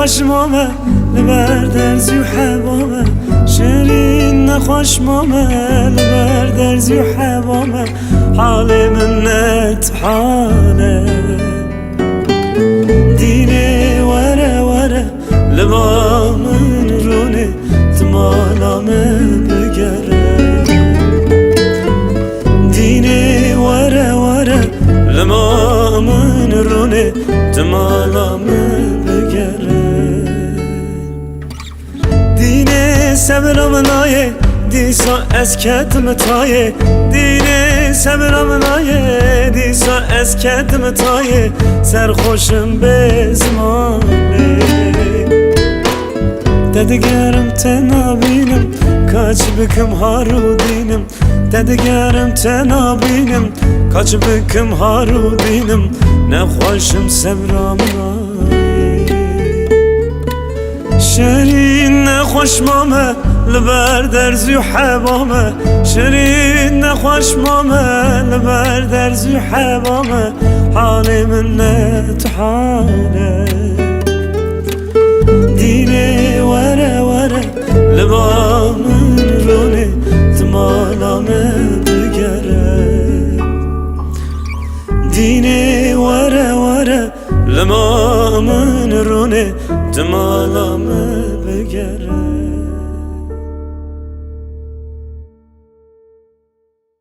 نخوش مامه لبر درزی و حبامه شیرین نخوش مامه لبر درزی و حبامه حال من نتحاله دینه وره وره لبا من رونه تمالامه بگره دینه وره وره لما من رونه تمالامه بگره دینه صبرم نایه دیسا از کتم تایه دینه صبرم نایه دیسا از کتم تایه سرخوشم به زمانه ددگرم تنابینم کاچ بکم هارو دینم ددگرم تنابینم کاچ بکم هارو دینم نخوشم صبرم نایه شیرین نخوش مامه لبر درزی و حبامه شیرین نخوش مامه لبر درزی و حبامه حال من نتحاله دینه وره وره لبا من رونه تمالامه بگره دینه وره وره لما من رونه تمالامه بگره